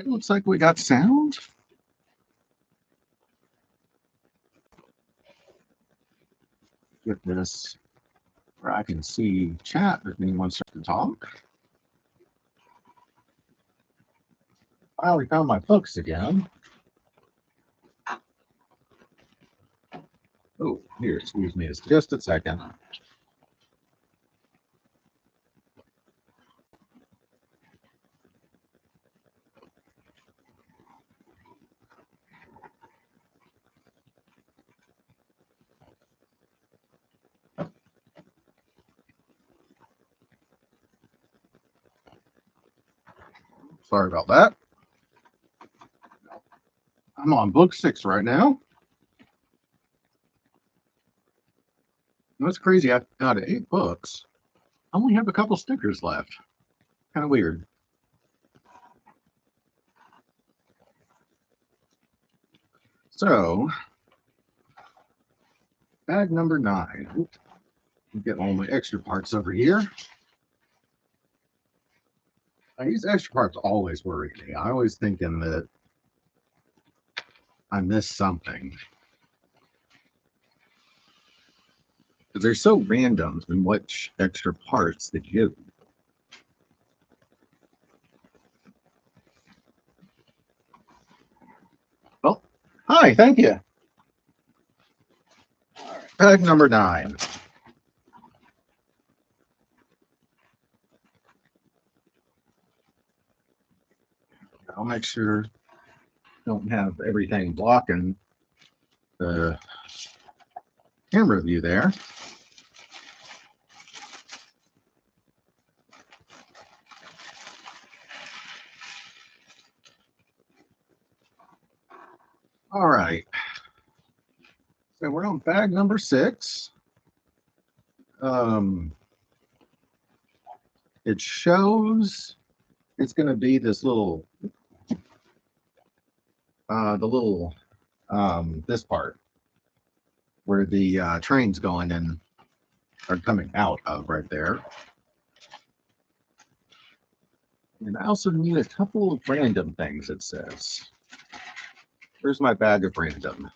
It looks like we got sound. Get this where I can see chat if anyone starts to talk. I already found my books again. Oh, here, excuse me, it's just a second. Sorry about that. I'm on book 6 right now. That's crazy. I've got 8 books. I only have a couple stickers left. Kind of weird. So, bag number 9. Get all my extra parts over here. These extra parts always worry me. I always thinking that I missed something. Because they're so random in which extra parts they give. Well, hi, thank you. Bag number 9. I'll make sure don't have everything blocking the camera view there. All right. So we're on bag number 6. It shows it's going to be this little, this part where the train's going in, or coming out of right there. And I also need a couple of random things, it says. Where's my bag of random?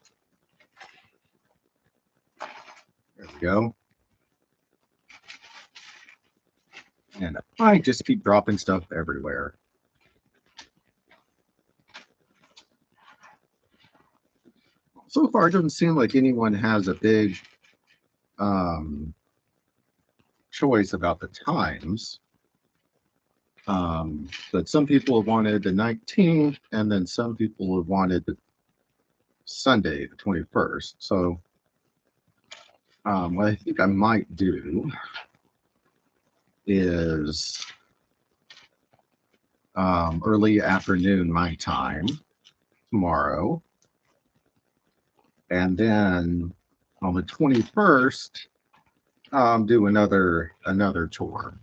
There we go. And I just keep dropping stuff everywhere. So far, it doesn't seem like anyone has a big choice about the times. But some people have wanted the 19th, and then some people have wanted the Sunday, the 21st. So what I think I might do is early afternoon my time tomorrow, and then on the 21st do another tour.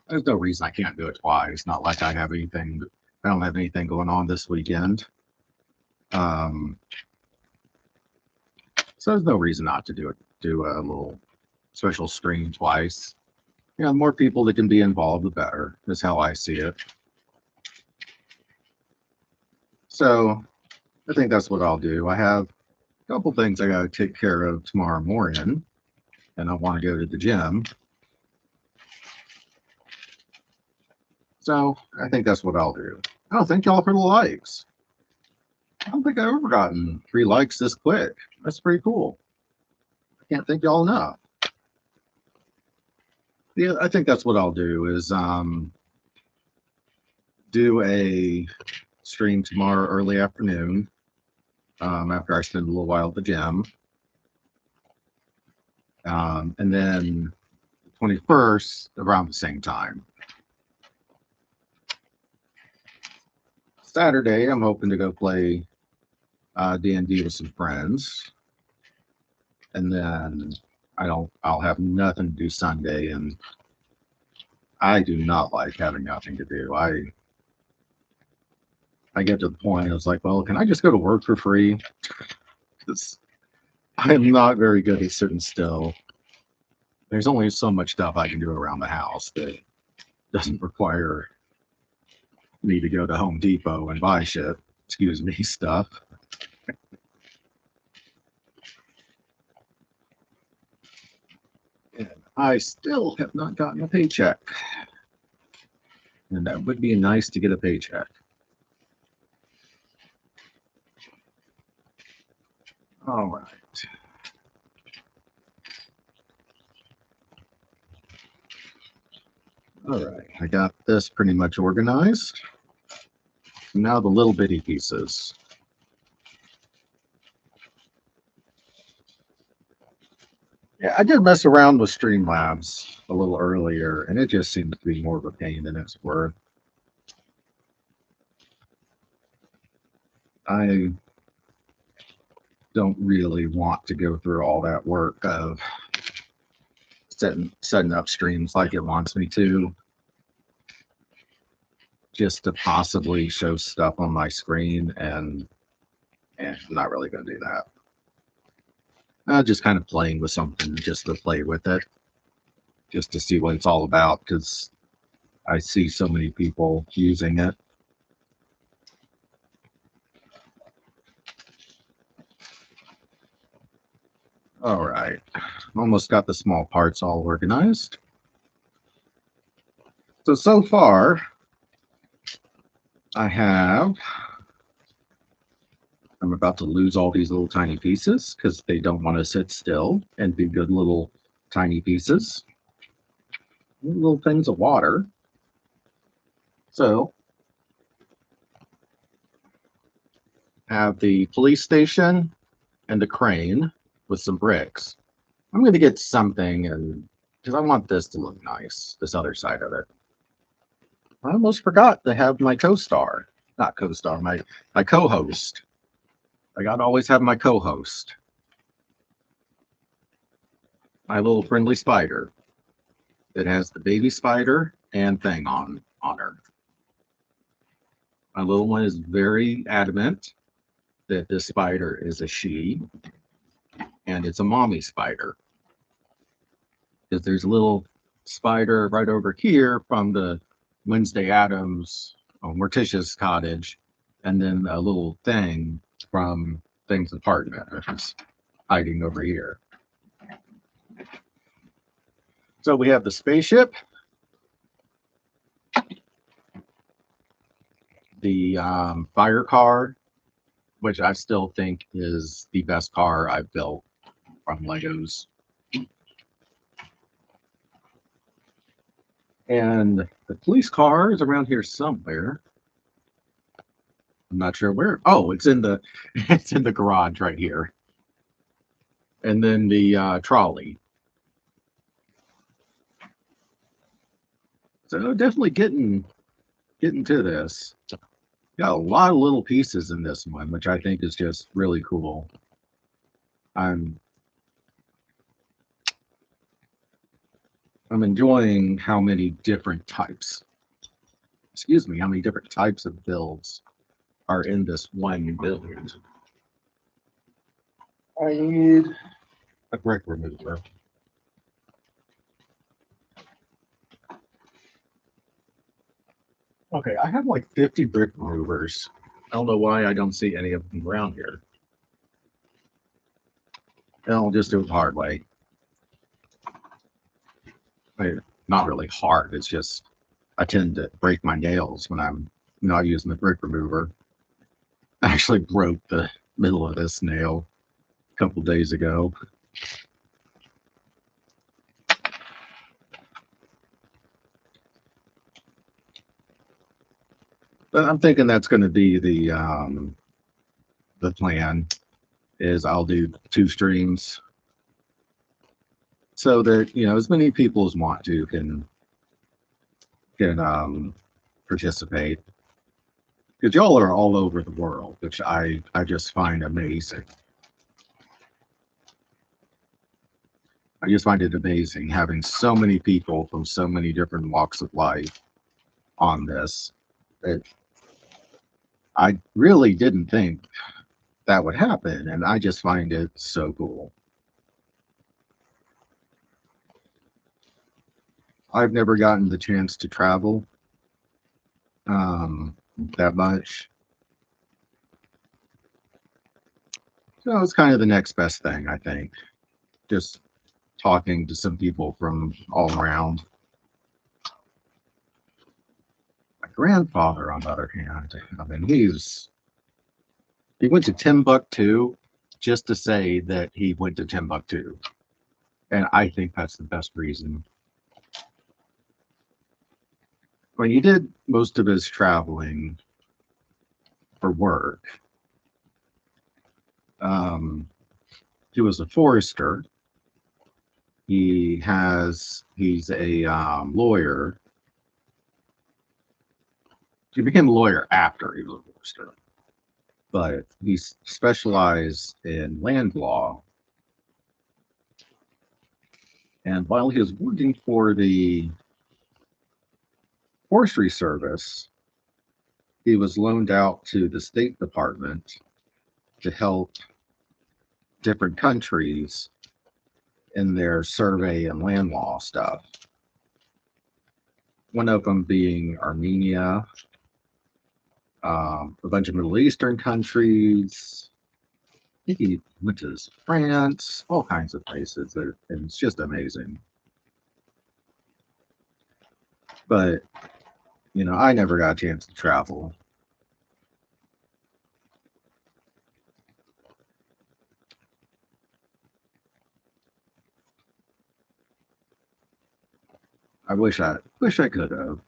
There's no reason I can't do it twice. Not like I don't have anything going on this weekend. So there's no reason not to do a little special stream twice. You know, the more people that can be involved, the better, is how I see it. So I think that's what I'll do. I have a couple things I got to take care of tomorrow morning, and I want to go to the gym. So I think that's what I'll do. Oh, thank y'all for the likes. I don't think I've ever gotten 3 likes this quick. That's pretty cool. I can't thank y'all enough. Yeah, I think that's what I'll do is do a stream tomorrow early afternoon after I spend a little while at the gym. And then the 21st around the same time. Saturday, I'm hoping to go play D&D with some friends. And then I'll have nothing to do Sunday, and I do not like having nothing to do. I get to the point, I was like, well, can I just go to work for free? Because I'm not very good at sitting still. There's only so much stuff I can do around the house that doesn't require need to go to Home Depot and buy shit, excuse me, stuff. And I still have not gotten a paycheck. And that would be nice to get a paycheck. All right. All right, I got this pretty much organized. Now the little bitty pieces. Yeah, I did mess around with Streamlabs a little earlier, and it just seems to be more of a pain than it's worth. I don't really want to go through all that work of setting up streams like it wants me to, just to possibly show stuff on my screen, and I'm not really going to do that. Just kind of playing with something just to play with it, just to see what it's all about, because I see so many people using it. All right, almost got the small parts all organized. So far, I'm about to lose all these little tiny pieces because they don't want to sit still and be good little tiny pieces. Little things of water. So, have the police station and the crane with some bricks. I'm going to get something, and because I want this to look nice, this other side of it. I almost forgot to have my co-star, not co-star, my co-host. I got to always have my co-host, my little friendly spider. It has the baby spider and thing on her. My little one is very adamant that this spider is a she, and it's a mommy spider. Because there's a little spider right over here from the Wednesday Addams Morticia's cottage, and then a little thing from Thing's apartment, which is hiding over here. So we have the spaceship, the fire car, which I still think is the best car I've built from Legos. And the police car is around here somewhere. I'm not sure where. Oh, it's in the it's in the garage right here. And then the trolley. So definitely getting to this. Got a lot of little pieces in this one, which I think is just really cool. I'm enjoying how many different types, how many different types of builds are in this one build. I need a brick remover. Okay, I have like 50 brick removers. I don't know why I don't see any of them around here. And I'll just do it the hard way. Not really hard. It's just I tend to break my nails when I'm not using the brick remover. I actually broke the middle of this nail a couple days ago. But I'm thinking that's going to be the plan. Is I'll do 2 streams so that as many people as want to can participate, because y'all are all over the world, which I just find amazing. I just find it amazing having so many people from so many different walks of life on this. I really didn't think that would happen, and I just find it so cool. I've never gotten the chance to travel that much. So it's kind of the next best thing, I think. Just talking to some people from all around. My grandfather, on the other hand, I mean, he went to Timbuktu just to say that he went to Timbuktu. And I think that's the best reason. When he did most of his traveling for work, um, he was a forester. He's a lawyer. He became a lawyer after he was a forester, but he specialized in land law. And while he was working for the Forestry Service, he was loaned out to the State Department to help different countries in their survey and land law stuff. One of them being Armenia, a bunch of Middle Eastern countries. I think he went to France, all kinds of places, and it's just amazing. But I never got a chance to travel. I wish I could have.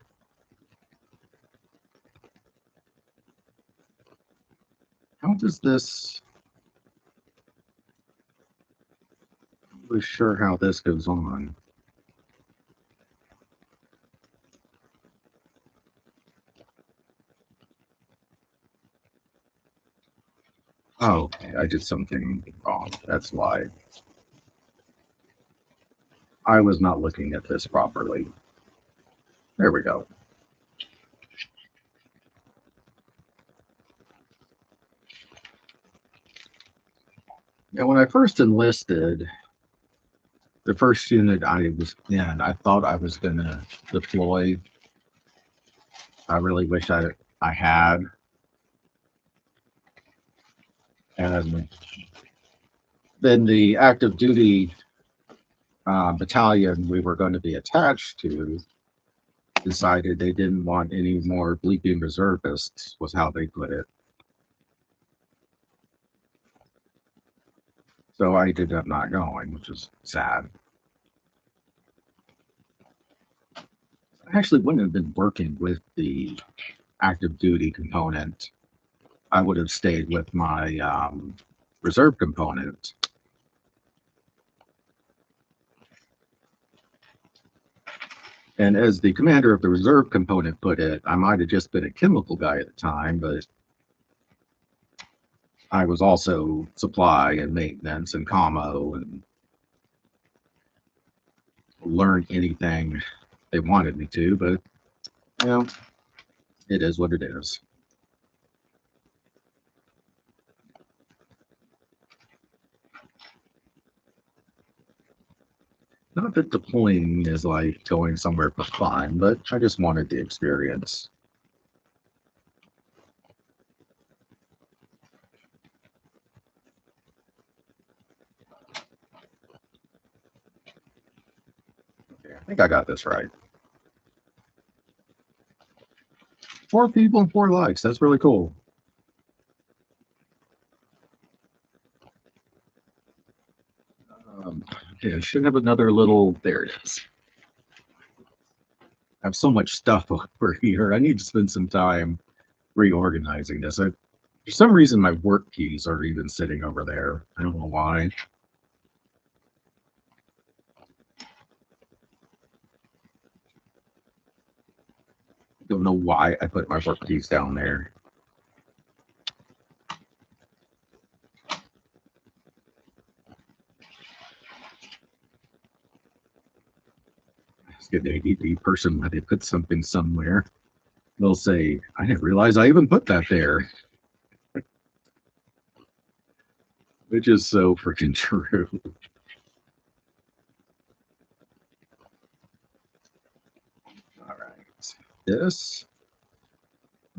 How does this? I'm not really sure how this goes on. Oh, okay, I did something wrong. That's why I was not looking at this properly. There we go. Yeah, when I first enlisted, the first unit I was in, I thought I was going to deploy. I really wish I had. And then the active duty battalion we were going to be attached to decided they didn't want any more bleeping reservists, was how they put it. So I ended up not going, which is sad. I actually wouldn't have been working with the active duty component. I would have stayed with my reserve component. And as the commander of the reserve component put it, I might have just been a chemical guy at the time, but I was also supply and maintenance and commo and learn anything they wanted me to, but you know, it is what it is. Not that deploying is like going somewhere for fun, but I just wanted the experience. Okay, I think I got this right. 4 people and 4 likes. That's really cool. Okay, I should have another little. There it is. I have so much stuff over here. I need to spend some time reorganizing this. For some reason, my work keys are even sitting over there. I don't know why. Don't know why I put my work keys down there. Ask an ADD person why they put something somewhere. They'll say, I didn't realize I even put that there. Which is so freaking true. All right. This.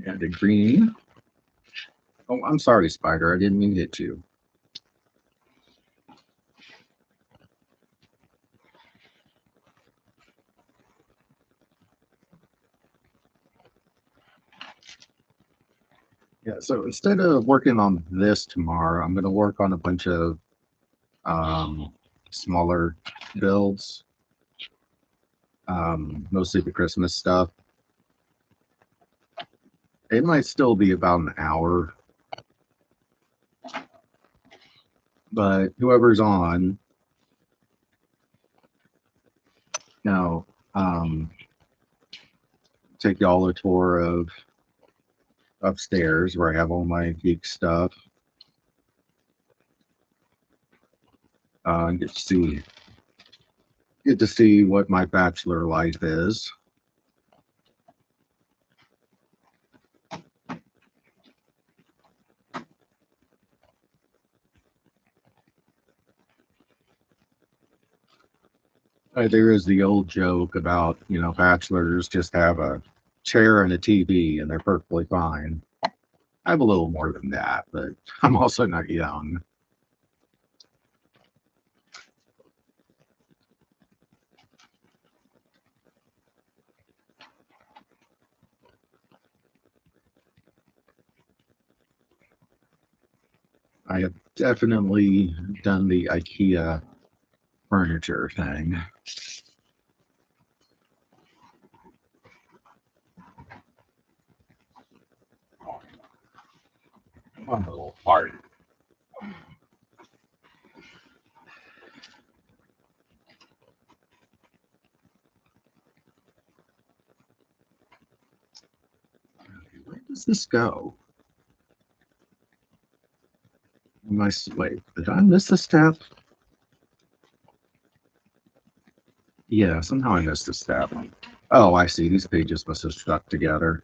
And a green. Oh, I'm sorry, Spider. I didn't mean to hit you. Yeah, so instead of working on this tomorrow, I'm going to work on a bunch of um, smaller builds, mostly the Christmas stuff. It might still be about an hour, but whoever's on, now, um, take y'all a tour of upstairs where I have all my geek stuff. And get to see what my bachelor life is. There is the old joke about, bachelors just have a chair and a TV and they're perfectly fine. I have a little more than that, but I'm also not young. I have definitely done the IKEA furniture thing. One little part. Where does this go? Wait, did I miss a step? Yeah, somehow I missed a step. Oh, I see. These pages must have stuck together.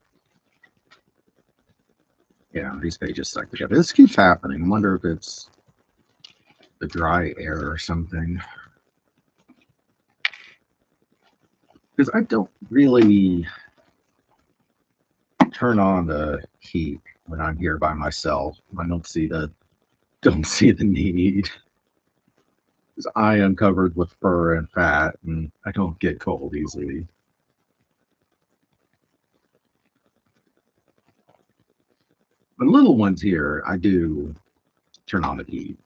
Yeah, these pages stuck together. This keeps happening. I wonder if it's the dry air or something. Because I don't really turn on the heat when I'm here by myself. I don't see the need. Because I am covered with fur and fat, and I don't get cold easily. But little ones here, I do turn on the heat.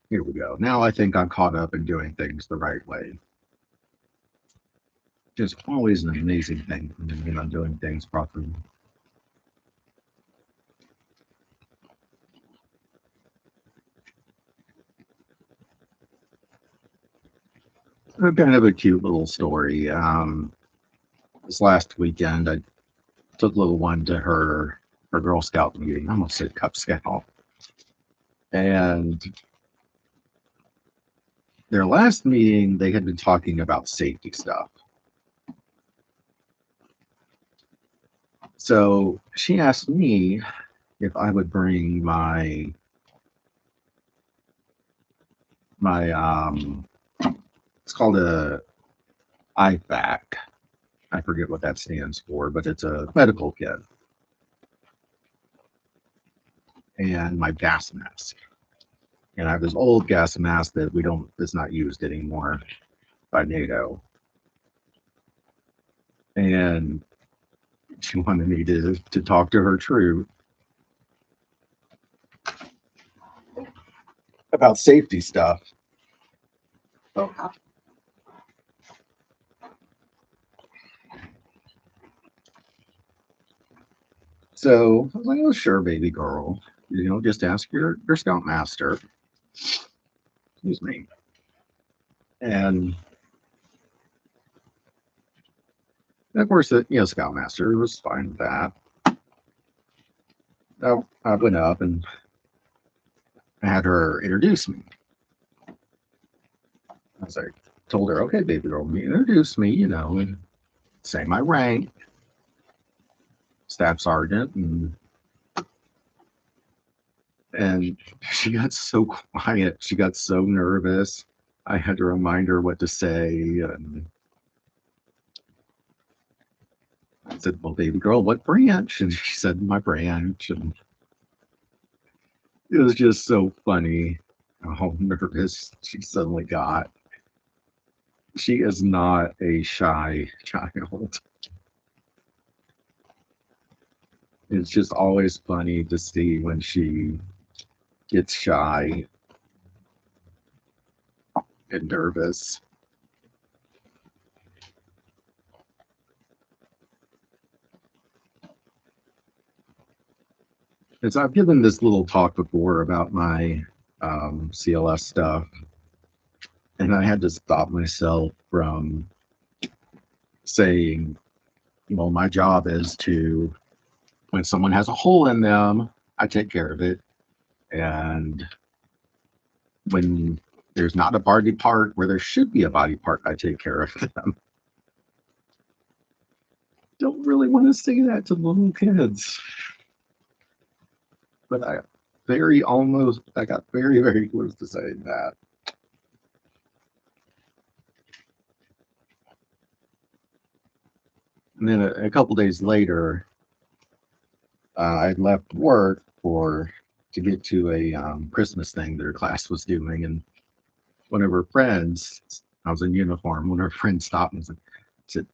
Here we go. Now I think I'm caught up in doing things the right way. Just always an amazing thing when I'm doing things properly. Kind of a cute little story. This last weekend, I took little one to her Girl Scout meeting. I almost said Cub Scout. And their last meeting, they had been talking about safety stuff. So she asked me if I would bring my it's called a IFAC. I forget what that stands for, but it's a medical kit and my gas mask. And I have this old gas mask that that's not used anymore by NATO. And she wanted me to talk to her true about safety stuff. Oh. So I was like, oh, sure, baby girl. Just ask your scoutmaster. Excuse me. And of course, the scoutmaster was fine with that. I went up and I had her introduce me. I was like, told her, okay, baby girl, introduce me, and say my rank, staff sergeant, and she got so quiet. She got so nervous. I had to remind her what to say, and I said, well, baby girl, what branch? And she said, my branch. And it was just so funny how nervous she suddenly got. She is not a shy child. It's just always funny to see when she gets shy and nervous. As I've given this little talk before about my CLS stuff, and I had to stop myself from saying, well, my job is to, when someone has a hole in them, I take care of it. And when there's not a body part where there should be a body part, I take care of them. Don't really want to say that to little kids. But I got very, very close to saying that. And then a couple days later, I left work to get to a Christmas thing that her class was doing, and one of her friends, I was in uniform. One of her friends stopped and said,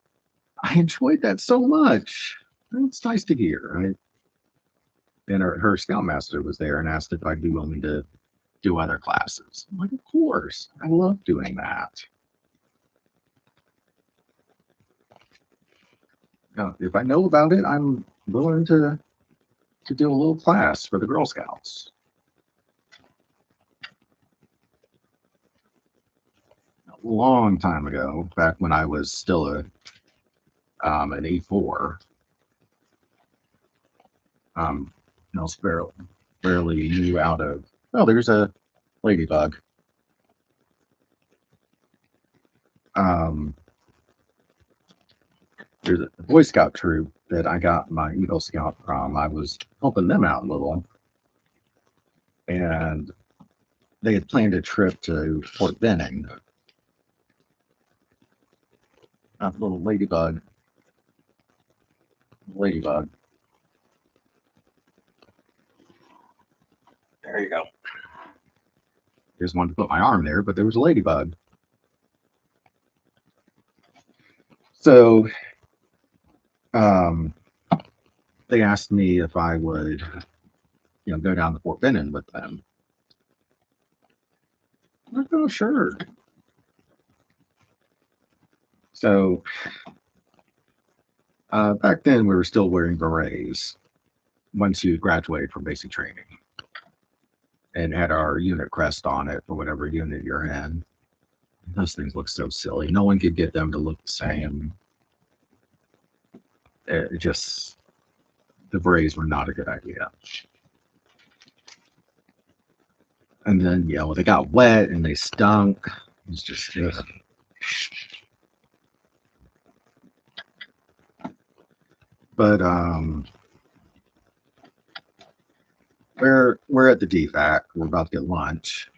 "I enjoyed that so much. It's nice to hear." Right? And her scoutmaster was there and asked if I'd be willing to do other classes. I'm like, of course, I love doing that. If I know about it, I'm willing to do a little class for the Girl Scouts. A long time ago, back when I was still an E4, barely knew out of. Oh, there's a ladybug. There's a Boy Scout troop that I got my Eagle Scout from. I was helping them out a little, and they had planned a trip to Fort Benning. A little ladybug. Ladybug. There you go. Just wanted to put my arm there, but there was a ladybug. So they asked me if I would, go down to Fort Benning with them. I'm like, oh, sure. So back then we were still wearing berets once you graduate from basic training, and had our unit crest on it for whatever unit you're in. Those things look so silly. No one could get them to look the same. The berets were not a good idea. And then, they got wet and they stunk. It was just, but we're at the DFAC. We're about to get lunch,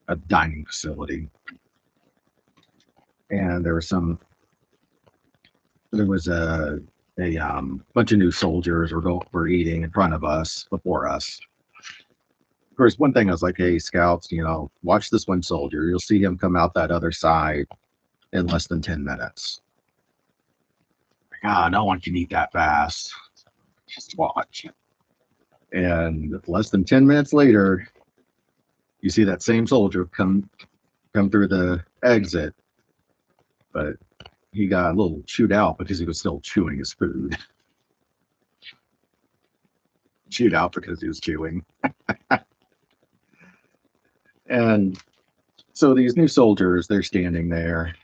a dining facility, and there was a bunch of new soldiers were eating in front of us, before us. Of course, one thing I was like, hey, scouts, watch this one soldier. You'll see him come out that other side in less than 10 minutes. Like, no one can eat that fast. Just watch. And less than 10 minutes later, you see that same soldier come through the exit, but he got a little chewed out because he was still chewing his food. Chewed out because he was chewing. And so these new soldiers, they're standing there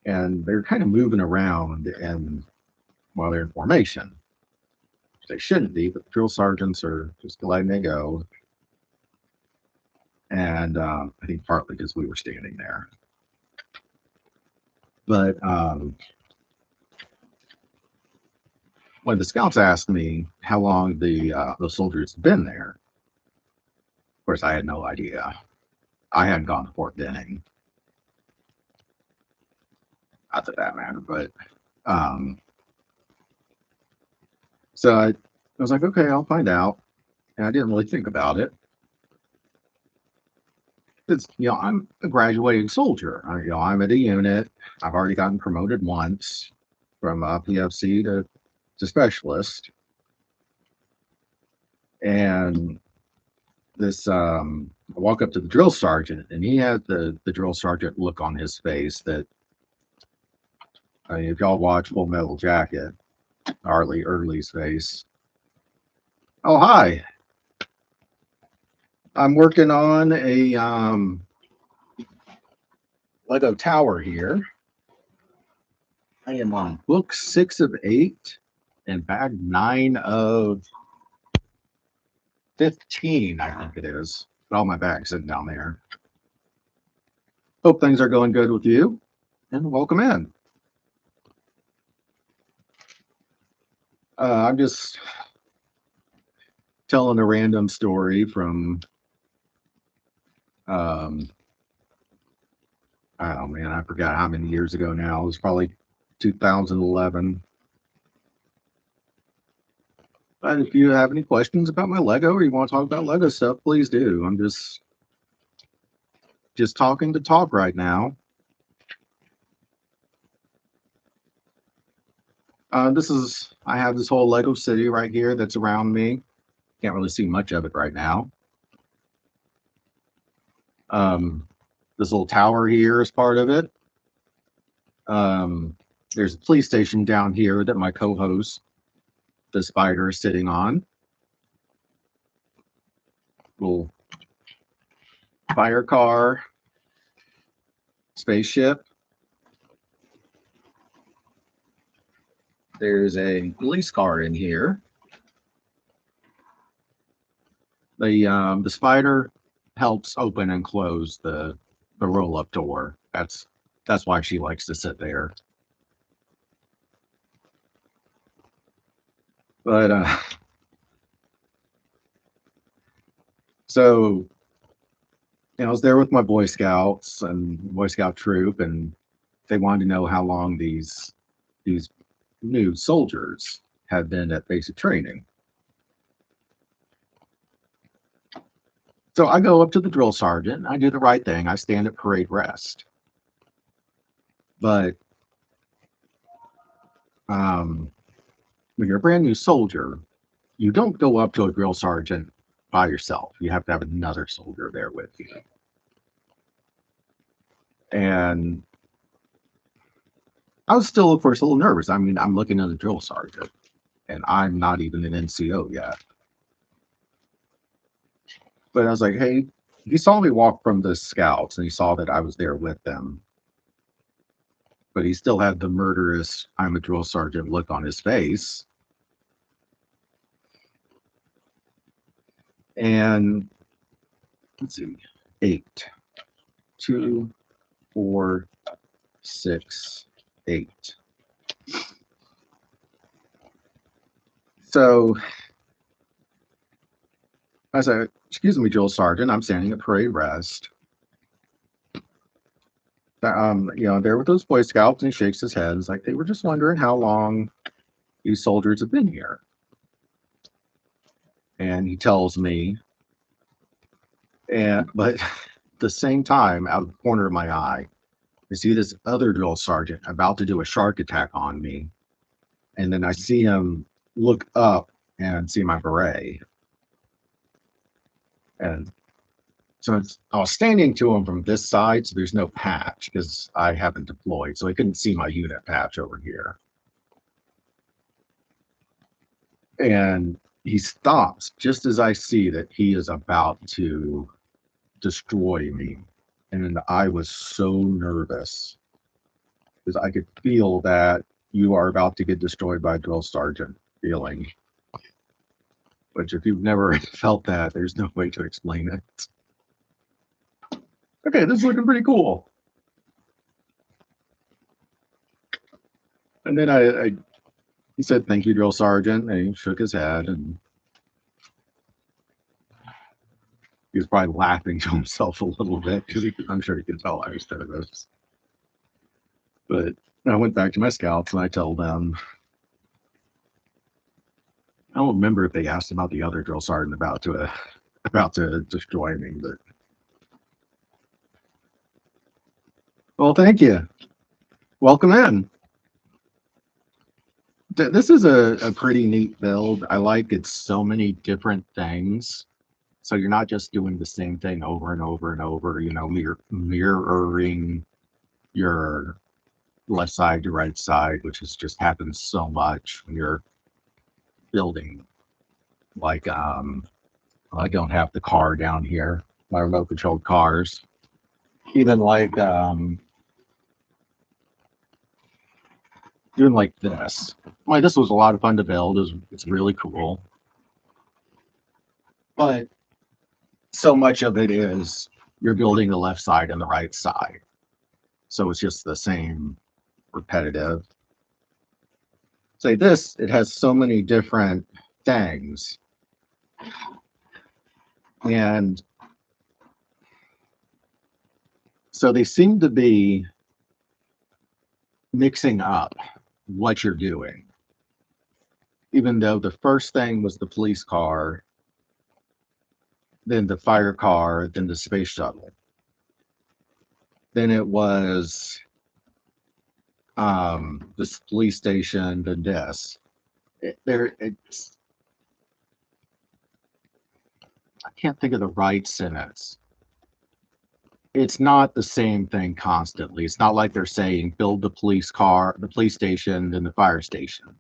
and they're kind of moving around, and while they're in formation. They shouldn't be, but drill sergeants are just letting it go. And I think partly because we were standing there. But when the scouts asked me how long the soldiers had been there, of course I had no idea. I hadn't gone to Fort Benning, not that matter, but um, so I was like, okay, I'll find out, and I didn't really think about it. It's, I'm a graduating soldier. I'm at a unit. I've already gotten promoted once from PFC to specialist, and this I walk up to the drill sergeant, and he had the drill sergeant look on his face that, I mean, if y'all watch Full Metal Jacket, Early's face. Oh, hi. I'm working on a Lego tower here. I am on book 6 of 8 and bag 9 of 15, I think it is. All my bags sitting down there. Hope things are going good with you, and welcome in. I'm just telling a random story from, I don't know, man, I forgot how many years ago now. It was probably 2011. But if you have any questions about my Lego or you want to talk about Lego stuff, please do. I'm just talking to talk right now. I have this whole Lego city right here that's around me. Can't really see much of it right now. This little tower here is part of it. There's a police station down here that my co-host, the Spider, is sitting on. Little fire car, spaceship. There's a police car in here. The Spider helps open and close the roll-up door. That's why she likes to sit there. But so I was there with my Boy Scouts and Boy Scout troop, and they wanted to know how long these new soldiers had been at basic training. So I go up to the drill sergeant. I do the right thing. I stand at parade rest. But when you're a brand new soldier, you don't go up to a drill sergeant by yourself. You have to have another soldier there with you. And I was still, of course, a little nervous. I mean, I'm looking at the drill sergeant, and I'm not even an NCO yet. But I was like, hey, he saw me walk from the scouts, and he saw that I was there with them. But he still had the murderous, I'm a drill sergeant look on his face. And let's see, 8, 2, 4, 6, 8. So I said, excuse me, drill sergeant, I'm standing at parade rest. There with those Boy Scouts, and he shakes his head. It's like, they were just wondering how long these soldiers have been here. And he tells me, but at the same time, out of the corner of my eye, I see this other drill sergeant about to do a shark attack on me. And then I see him look up and see my beret. And so I was standing to him from this side, so there's no patch because I haven't deployed, so I couldn't see my unit patch over here. And he stops just as I see that he is about to destroy me. And I was so nervous because I could feel that you are about to get destroyed by a drill sergeant feeling. which if you've never felt that, there's no way to explain it. Okay, this is looking pretty cool. And then he said, "Thank you, drill sergeant," and he shook his head, and he was probably laughing to himself a little bit because I'm sure he could tell I was nervous. But I went back to my scouts and I told them, I don't remember if they asked about the other drill sergeant about to destroy me, but well, thank you. Welcome in. This is a pretty neat build. I like it's so many different things. So you're not just doing the same thing over and over and over, you know, mirroring your left side to right side, which has just happened so much when you're building. Like I don't have the car down here, my remote controlled cars. Even like doing like this. Like this was a lot of fun to build. It's really cool. But so much of it is you're building the left side and the right side. So it's just the same repetitive. Say this, it has so many different things. And so they seem to be mixing up what you're doing. Even though the first thing was the police car, then the fire car, then the space shuttle. Then it was this police station, then this. It's I can't think of the right sentence. It's not the same thing constantly. It's not like they're saying build the police car, the police station, then the fire station.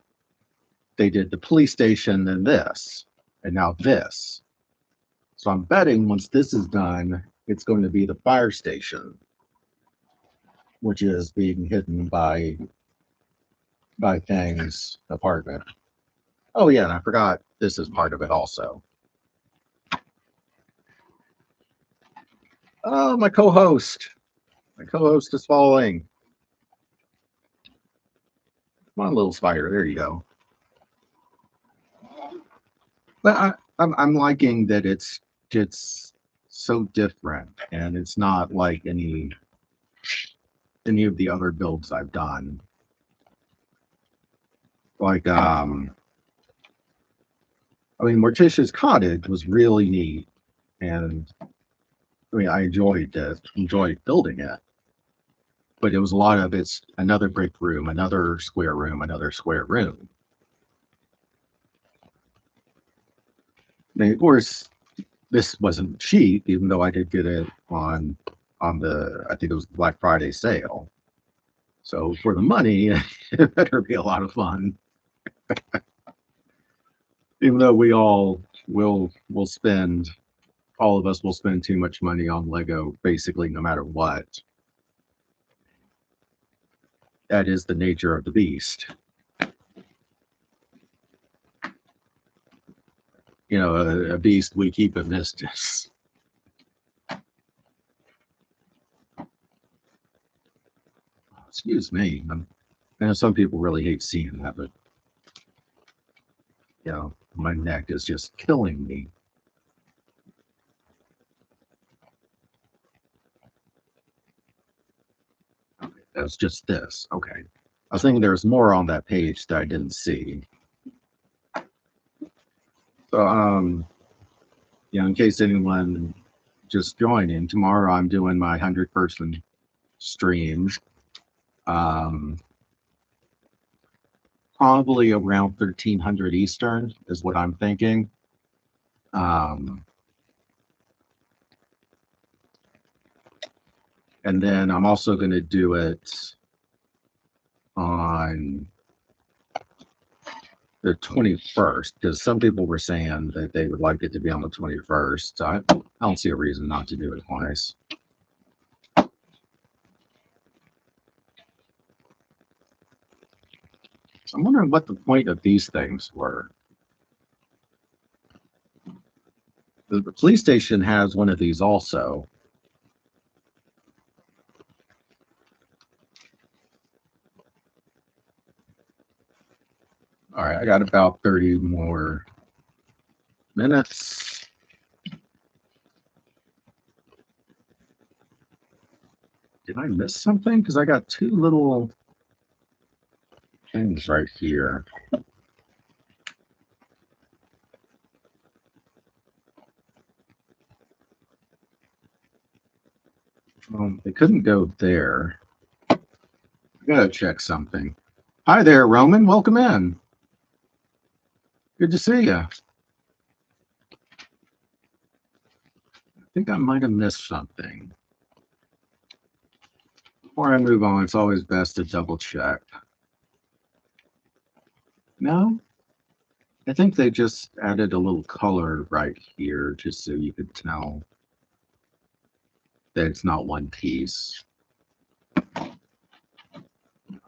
They did the police station, then this, and now this. So I'm betting once this is done, it's going to be the fire station, which is being hidden by Thang's apartment. Oh yeah, and I forgot this is part of it also. Oh, my co-host. My co-host is falling. Come on, little spider. There you go. But I'm liking that it's so different, and it's not like any of the other builds I've done. Like I mean, Morticia's Cottage was really neat, and I mean, I enjoyed building it. But it was a lot of it's another brick room, another square room, another square room. And of course, this wasn't cheap, even though I did get it on the I think it was the Black Friday sale. So for the money, it better be a lot of fun. Even though we all will spend, all of us will spend too much money on Lego, basically, no matter what. That is the nature of the beast. You know, a beast we keep in distance. Excuse me. I know some people really hate seeing that, but you know, my neck is just killing me. Okay, that's just this. Okay. I was thinking there was more on that page that I didn't see. So, you know, in case anyone just joining, tomorrow I'm doing my 100-person stream. Probably around 1300 Eastern is what I'm thinking. And then I'm also going to do it on the 21st because some people were saying that they would like it to be on the 21st. So I don't see a reason not to do it twice. I'm wondering what the point of these things were. The police station has one of these also. All right, I got about 30 more minutes. Did I miss something? Because I got two little things right here. They couldn't go there. I gotta check something. Hi there, Roman. Welcome in. Good to see you. I think I might have missed something. Before I move on, it's always best to double check. No, I think they just added a little color right here just so you could tell that it's not one piece. I'm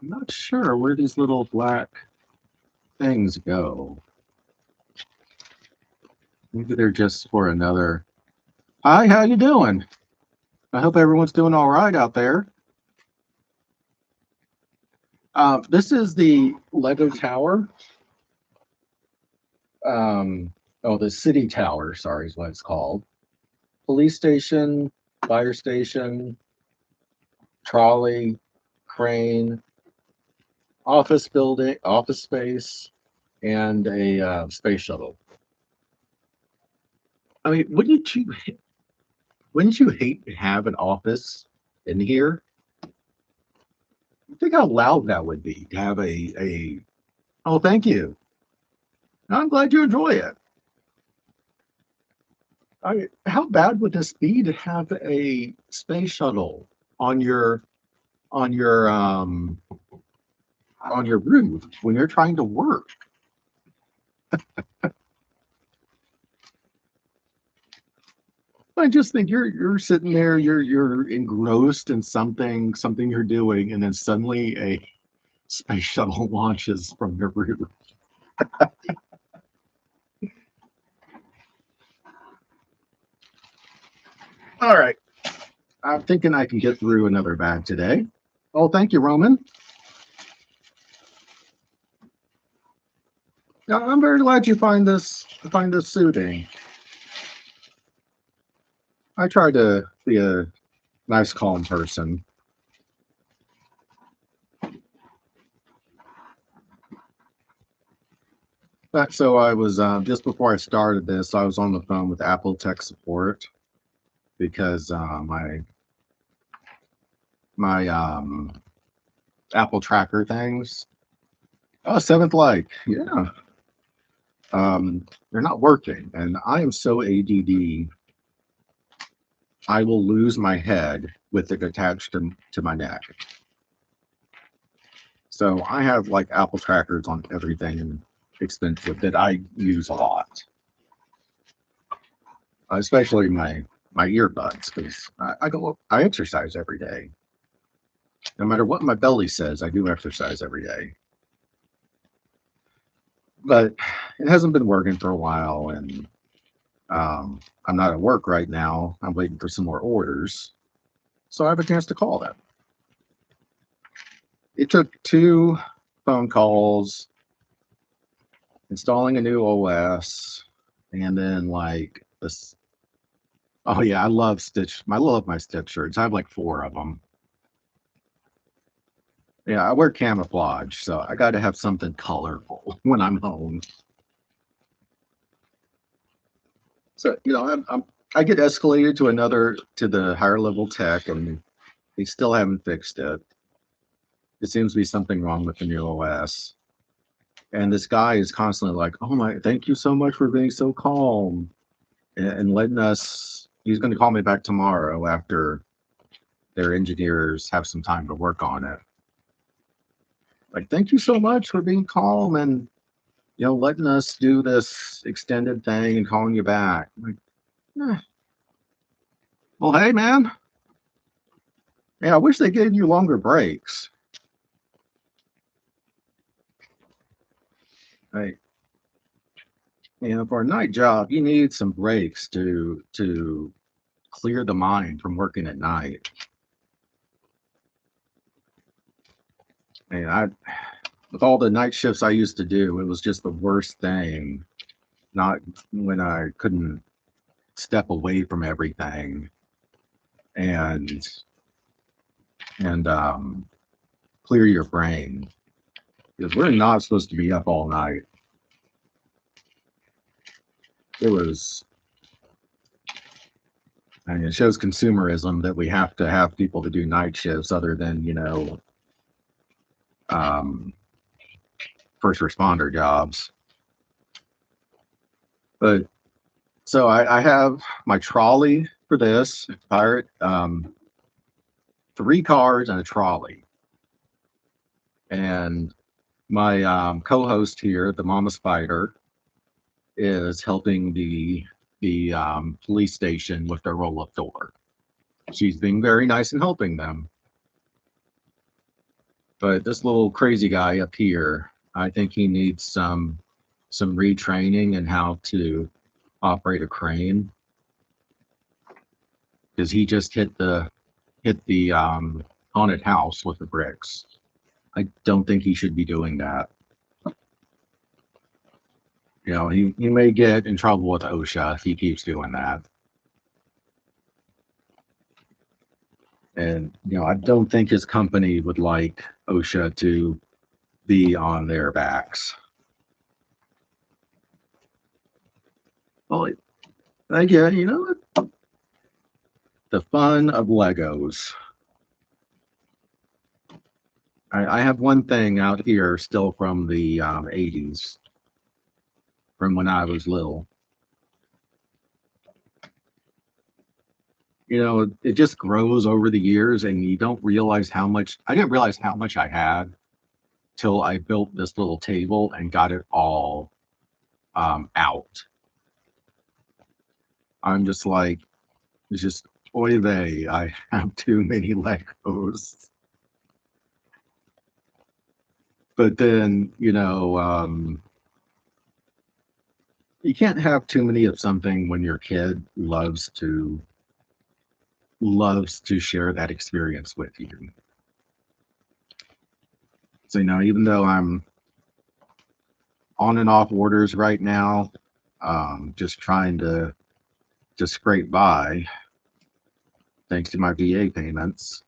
not sure where these little black things go. Maybe they're just for another. Hi, how you doing? I hope everyone's doing all right out there. This is the Lego Tower. The City Tower, sorry, is what it's called. Police station, fire station, trolley, crane, office building, office space, and a space shuttle. I mean, wouldn't you hate to have an office in here? Think how loud that would be to have a. Oh, thank you. I'm glad you enjoy it. How bad would this be to have a space shuttle on your on your um on your roof when you're trying to work? I just think you're sitting there, you're engrossed in something you're doing, and then suddenly a space shuttle launches from your roof. All right. I'm thinking I can get through another bag today. Oh, thank you, Roman. Yeah, I'm very glad you find this soothing. I try to be a nice, calm person. So I was just before I started this, I was on the phone with Apple Tech Support because my Apple Tracker things. Oh, Seventh Light. Yeah. They're not working, and I am so ADD. I will lose my head with it attached to my neck. So I have like Apple trackers on everything expensive that I use a lot, especially my earbuds because I exercise every day. No matter what my belly says, I do exercise every day. But it hasn't been working for a while, and I'm not at work right now. I'm waiting for some more orders, so I have a chance to call them. It took two phone calls, installing a new OS, and then like this. Oh yeah, I love Stitch. I love my Stitch shirts. I have like four of them. Yeah, I wear camouflage, so I got to have something colorful when I'm home. So I get escalated to the higher level tech, and they still haven't fixed it. It seems to be something wrong with the new OS. And this guy is constantly like, "Oh my, thank you so much for being so calm and letting us." He's going to call me back tomorrow after their engineers have some time to work on it. Like, thank you so much for being calm and letting us do this extended thing and calling you back. I'm like, eh. Well, hey, man. Yeah, I wish they gave you longer breaks. Right. For a night job, you need some breaks to clear the mind from working at night. And I, with all the night shifts I used to do, it was just the worst thing. Not when I couldn't step away from everything and and clear your brain, because we're not supposed to be up all night. It was, I mean, it shows consumerism that we have to have people to do night shifts other than, um, first responder jobs. But so I have my trolley for this pirate, three cars and a trolley. And my co-host here, the Mama Spider, is helping the police station with their roll-up door. She's being very nice and helping them. But this little crazy guy up here, I think he needs some retraining in how to operate a crane, because he just hit the haunted house with the bricks. I don't think he should be doing that. He may get in trouble with OSHA if he keeps doing that. And I don't think his company would like OSHA to be on their backs. Well, yeah, the fun of Legos. I have one thing out here still from the 80s, from when I was little. It just grows over the years, and you don't realize how much. I didn't realize how much I had till I built this little table and got it all out. I'm just like, it's just, oy vey, I have too many Legos. But then, you can't have too many of something when your kid loves to share that experience with you. So, even though I'm on and off orders right now, just trying to just scrape by thanks to my VA payments,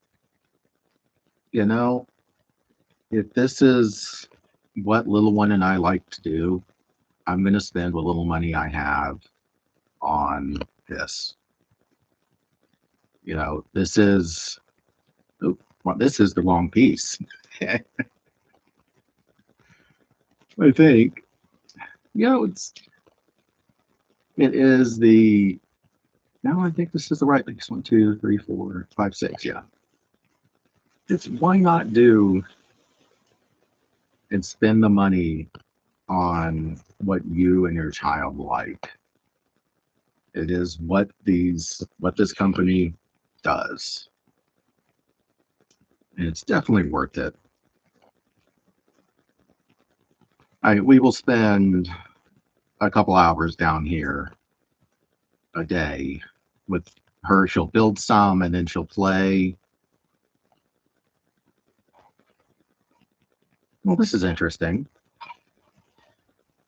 you know, if this is what little one and I like to do, I'm going to spend what little money I have on this. This is, oh, well, this is the wrong piece. I think, it is the, no, I think this is the right piece. 1, 2, 3, 4, 5, 6. Yeah. It's why not do and spend the money on what you and your child like. It is what this company does. And it's definitely worth it. We will spend a couple hours down here a day with her. She'll build some and then she'll play. Well, this is interesting.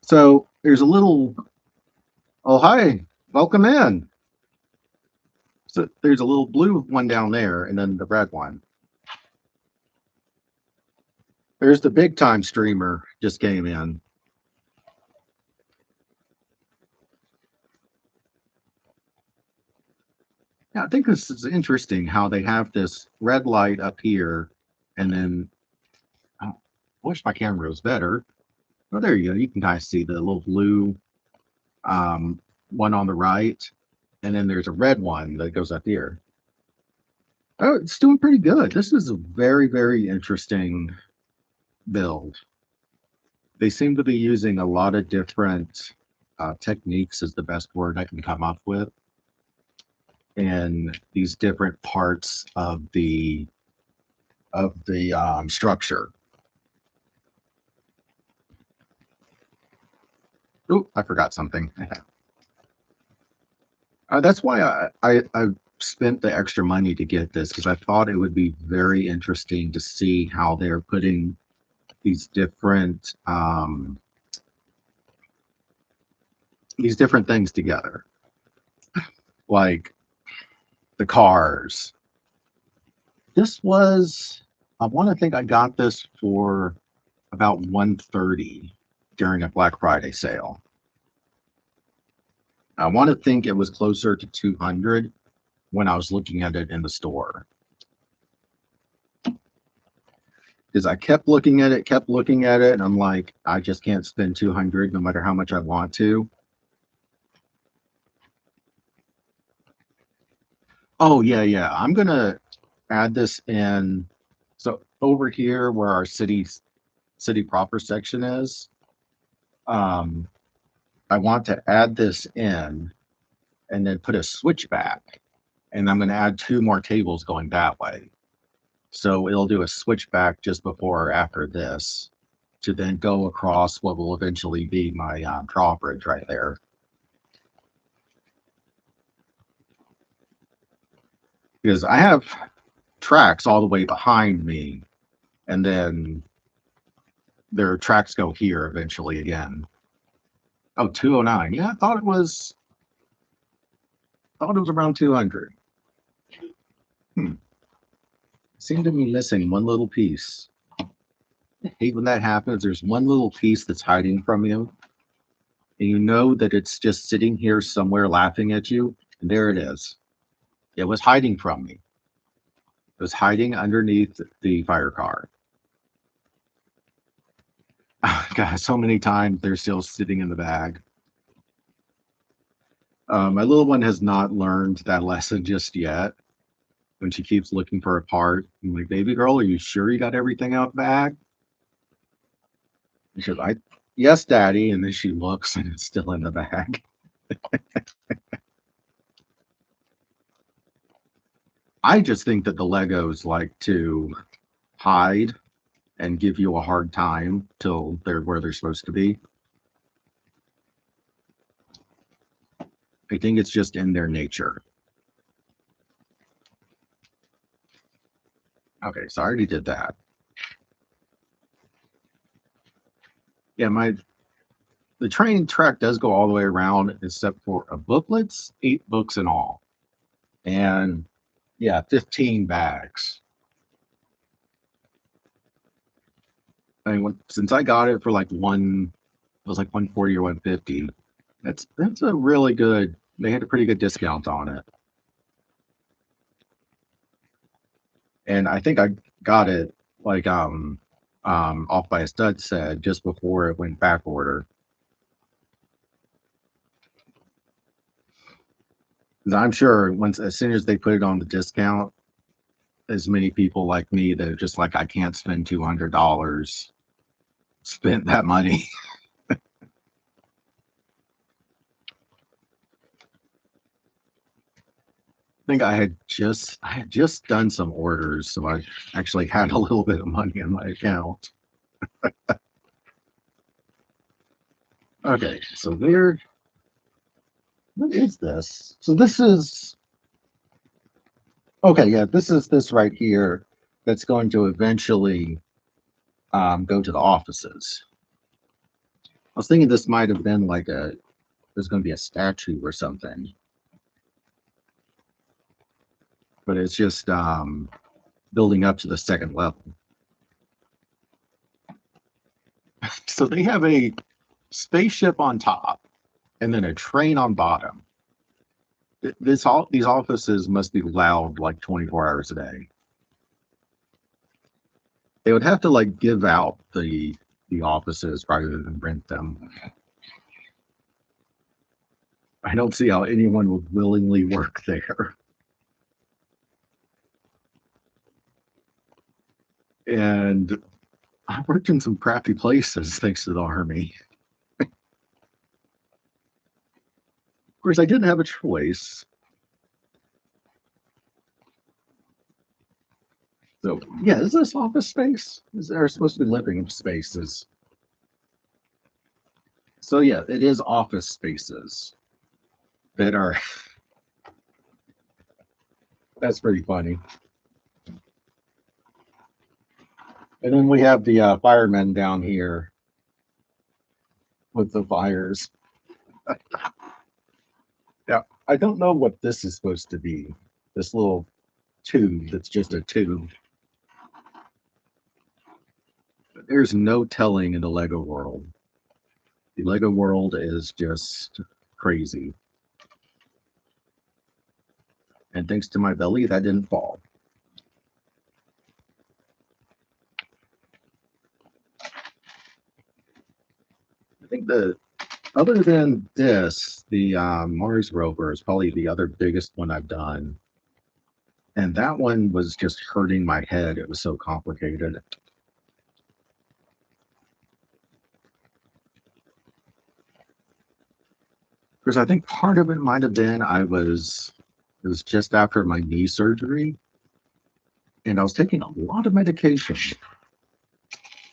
So there's a little, oh, hi, welcome in. So there's a little blue one down there and then the red one. There's the big time streamer just came in. Yeah, I think this is interesting how they have this red light up here, and then I wish my camera was better. Oh, there you go. You can kind of see the little blue um, one on the right, and then there's a red one that goes up here. Oh, it's doing pretty good. This is a very, very interesting build. They seem to be using a lot of different techniques, is the best word I can come up with, in these different parts of the structure. Oh, I forgot something. That's why I spent the extra money to get this because I thought it would be very interesting to see how they're putting these different things together, like the cars. This was, I want to think I got this for about 130 during a Black Friday sale. I want to think it was closer to 200 when I was looking at it in the store. Because I kept looking at it, and I'm like, I just can't spend 200 no matter how much I want to. Oh yeah, yeah. I'm gonna add this in. So over here where our city proper section is, um, I want to add this in and then put a switch back. And I'm gonna add two more tables going that way. So it'll do a switchback just before or after this to then go across what will eventually be my drawbridge right there. Because I have tracks all the way behind me, and then their tracks go here eventually again. Oh, 209. Yeah, I thought it was around 200. Hmm. Seemed to be missing one little piece. I hate when that happens. There's one little piece that's hiding from you, and you know that it's just sitting here somewhere laughing at you, and there it is. It was hiding from me. It was hiding underneath the fire car. God, so many times they're still sitting in the bag. My little one has not learned that lesson just yet. When she keeps looking for a part, I'm like, "Baby girl, are you sure you got everything out back?" And she's like, "Yes, daddy." And then she looks and it's still in the bag. I just think that the Legos like to hide and give you a hard time till they're where they're supposed to be. I think it's just in their nature. Okay, so I already did that. Yeah, my the train track does go all the way around except for a booklets, 8 books in all. And yeah, 15 bags. I mean, since I got it for like it was like 140 or 150. That's a really good. They had a pretty good discount on it, and I think I got it like off by a stud set just before it went back order. 'Cause I'm sure once as soon as they put it on the discount, as many people like me that are just like I can't spend $200 spent that money. I think I had just done some orders, so I actually had a little bit of money in my account. Okay, so there. What is this? So this is okay. Yeah, this is this right here. That's going to eventually go to the offices. I was thinking this might have been like there's going to be a statue or something, but it's just building up to the second level. So they have a spaceship on top and then a train on bottom. These offices must be loud like 24 hours a day. They would have to like give out the offices rather than rent them. I don't see how anyone would willingly work there. And I worked in some crappy places thanks to the army. Of course, I didn't have a choice. So yeah, is this office space? Is there supposed to be living spaces? So yeah, it is office spaces that are. That's pretty funny. And then we have the firemen down here with the fires. Yeah, I don't know what this is supposed to be. This little tube that's just a tube. There's no telling in the Lego world. The Lego world is just crazy. And thanks to my belly, that didn't fall. I think the other than this, the Mars rover is probably the other biggest one I've done. And that one was just hurting my head. It was so complicated. Because I think part of it might have been it was just after my knee surgery and I was taking a lot of medication.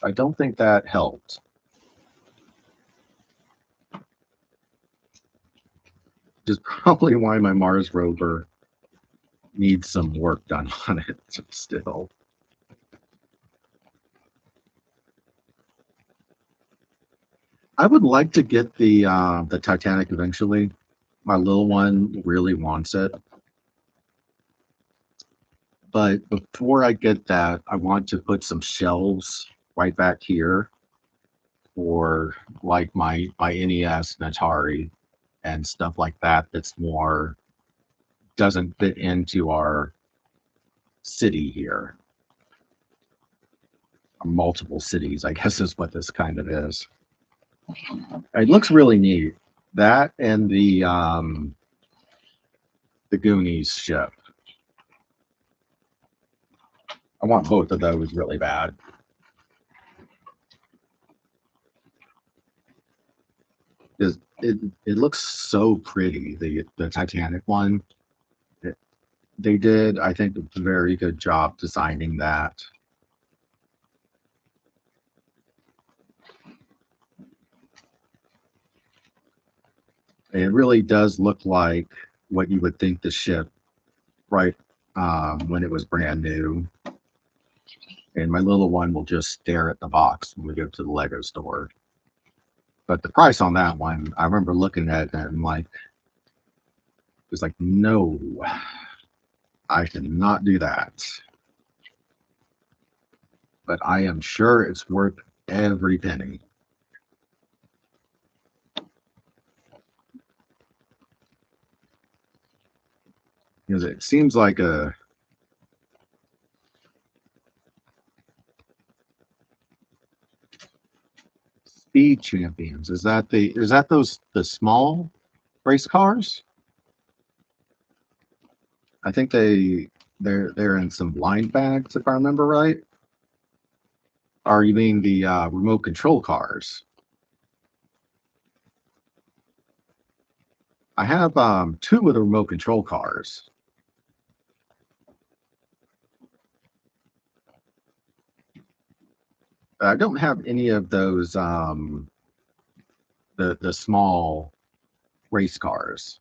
I don't think that helped. Which is probably why my Mars rover needs some work done on it still. I would like to get the Titanic eventually. My little one really wants it. But before I get that, I want to put some shelves right back here for like my NES and Atari and stuff like that that's more doesn't fit into our city here. Multiple cities, I guess is what this kind of is. It looks really neat. That and the Goonies ship. I want both of those really bad. It looks so pretty, the Titanic one. It, they did, I think, a very good job designing that. It really does look like what you would think the ship, right, when it was brand new. And my little one will just stare at the box when we go to the Lego store. But the price on that one, I remember looking at it and like, it was like, no, I cannot do that. But I am sure it's worth every penny. Because it seems like a Speed Champions. Is that the small race cars? I think they're in some blind bags if I remember right. Or you mean the remote control cars? I have two of the remote control cars. I don't have any of those the small race cars.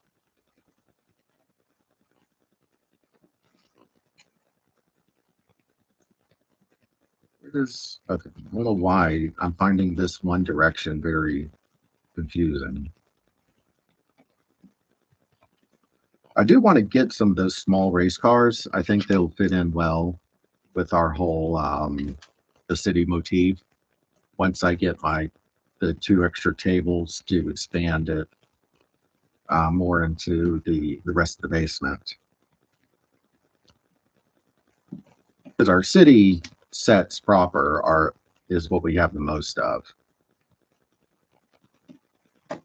It is okay, I don't know why I'm finding this One Direction very confusing. I do want to get some of those small race cars. I think they'll fit in well with our whole the city motif. Once I get the two extra tables to expand it more into the rest of the basement. Because our city sets proper are is what we have the most of. I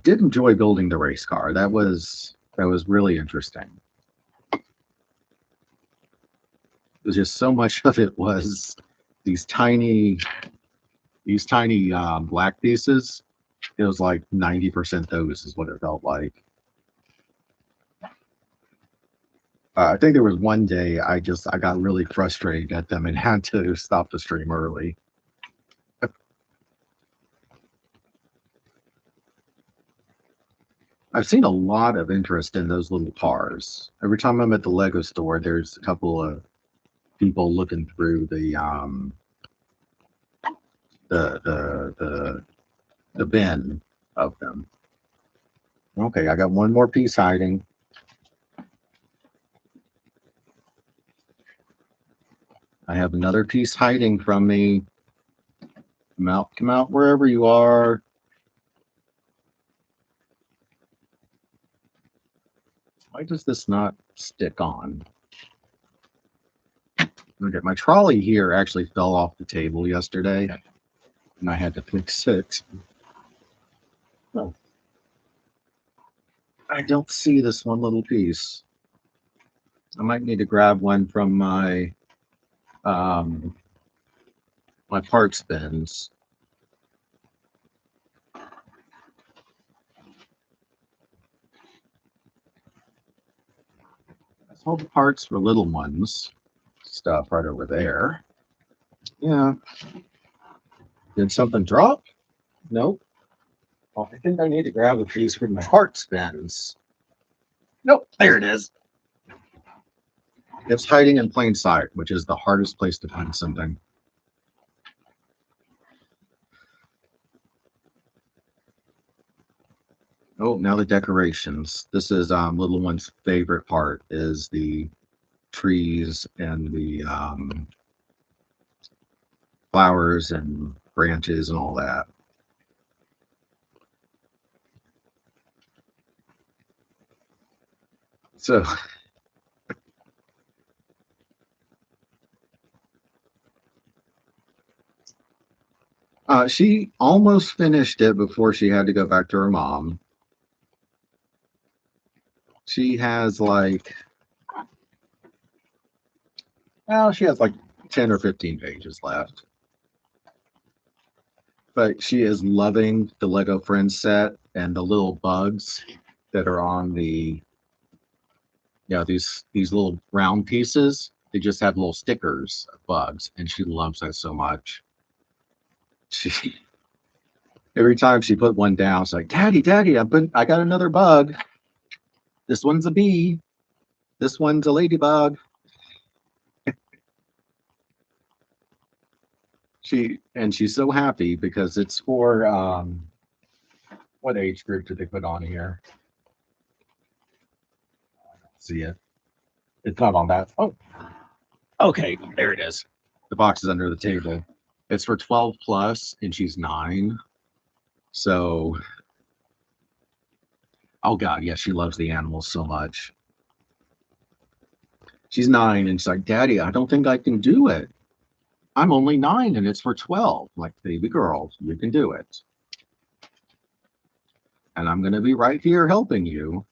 did enjoy building the race car. That was really interesting. It was just so much of it was these tiny black pieces. It was like 90% those is what it felt like. I think there was one day I got really frustrated at them and had to stop the stream early. I've seen a lot of interest in those little cars. Every time I'm at the Lego store, there's a couple of people looking through the the the, the bin of them. Okay, I got one more piece hiding. I have another piece hiding from me. Come out wherever you are. Why does this not stick on? Okay, my trolley here actually fell off the table yesterday, and I had to fix it. Oh, I don't see this one little piece. I might need to grab one from um, my parts bins. That's all the parts for little ones. Stuff right over there. Yeah. Did something drop? Nope. Well, I think I need to grab a piece from my parts bins. Nope. There it is. It's hiding in plain sight, which is the hardest place to find something. Oh, now the decorations. This is little one's favorite part is the trees and the flowers and branches and all that. So she almost finished it before she had to go back to her mom. She has like, well, she has like 10 or 15 pages left. But she is loving the Lego Friends set and the little bugs that are on the, these little round pieces. They just have little stickers of bugs, and she loves that so much. She every time she put one down, she's like, "Daddy, Daddy, I got another bug. This one's a bee. This one's a ladybug." She's so happy because it's for what age group did they put on here? See it. It's not on that. Oh, okay, there it is. The box is under the table. It's for 12 plus, and she's 9. So, oh God, yeah, she loves the animals so much. She's 9, and she's like, "Daddy, I don't think I can do it. I'm only 9, and it's for 12." I'm like, baby girl, you can do it. And I'm going to be right here helping you.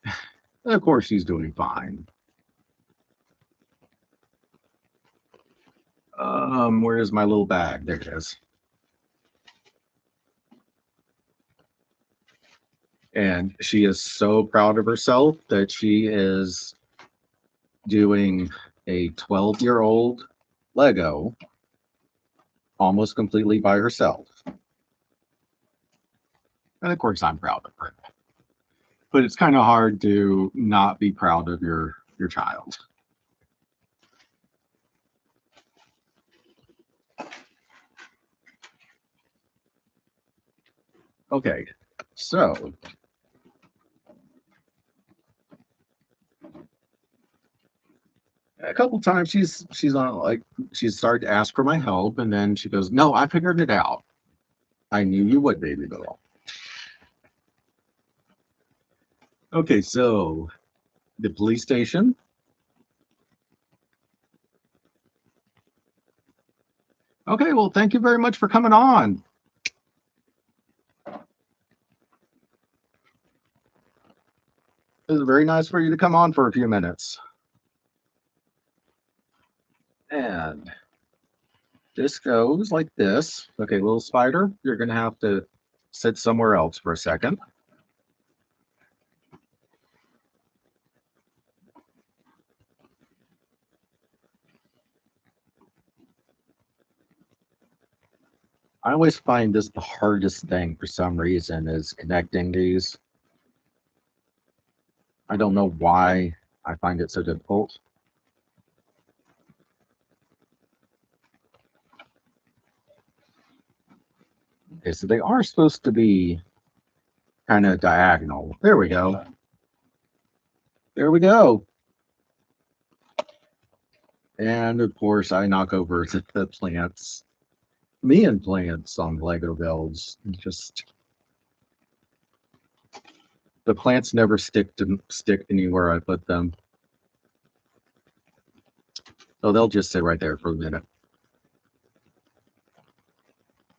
And of course, she's doing fine. Where's my little bag? There it is. And she is so proud of herself that she is doing a 12-year-old Lego almost completely by herself. And of course, I'm proud of her. But it's kind of hard to not be proud of your child. Okay, so a couple times she's on like she's started to ask for my help, and then she goes, "No, I figured it out. I knew you would, baby girl." Okay, so the police station. Okay, well, thank you very much for coming on. It was very nice for you to come on for a few minutes. And this goes like this. Okay, little spider, you're gonna have to sit somewhere else for a second. I always find this the hardest thing for some reason is connecting these. I don't know why I find it so difficult. Okay, so they are supposed to be kind of diagonal. There we go. There we go. And of course, I knock over the plants, me and plants on Lego builds. Just the plants never stick anywhere I put them. So they'll just sit right there for a minute.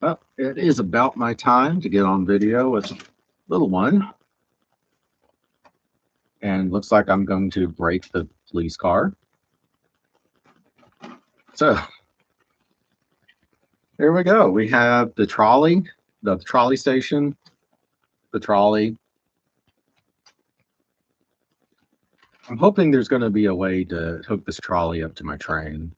Well, it is about my time to get on video with little one. And looks like I'm going to break the police car. So here we go. We have the trolley station, the trolley. I'm hoping there's going to be a way to hook this trolley up to my train.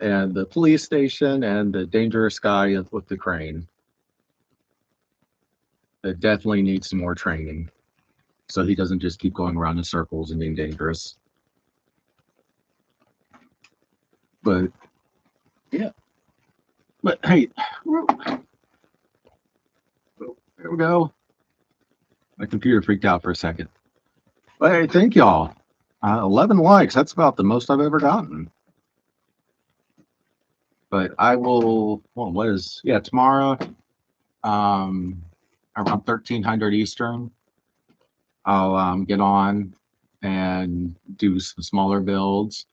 And the police station and the dangerous guy with the crane. It definitely needs some more training so he doesn't just keep going around in circles and being dangerous. But yeah. But hey, there we go. My computer freaked out for a second. But hey, thank y'all. 11 likes. That's about the most I've ever gotten. But I will, well, what is, yeah, tomorrow, around 1300 Eastern, I'll get on and do some smaller builds.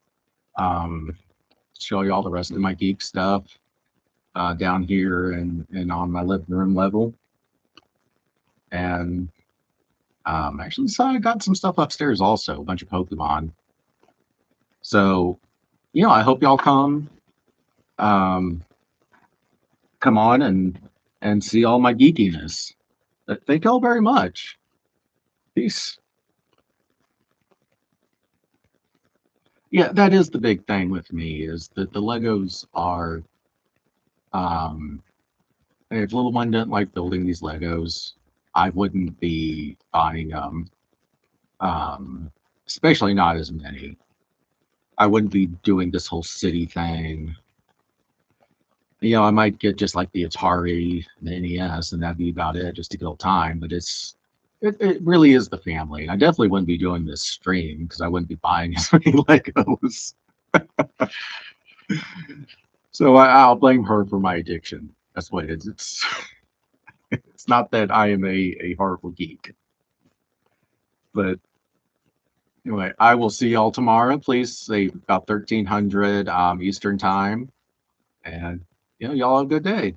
Show you all the rest of my geek stuff down here and on my living room level. And actually, so I got some stuff upstairs also, a bunch of Pokemon. So, you know, I hope y'all come on and see all my geekiness. Thank y'all very much. Peace. Yeah, that is the big thing with me is that the Legos are if little one didn't like building these Legos, I wouldn't be buying them. Especially not as many. I wouldn't be doing this whole city thing. You know, I might get just like the Atari, the NES, and that'd be about it, just to kill time. But it really is the family. I definitely wouldn't be doing this stream because I wouldn't be buying as many Legos. So I'll blame her for my addiction. That's what it is. It's not that I am a horrible geek. But anyway, I will see y'all tomorrow. Please say about 1300 Eastern time. And you know, y'all have a good day.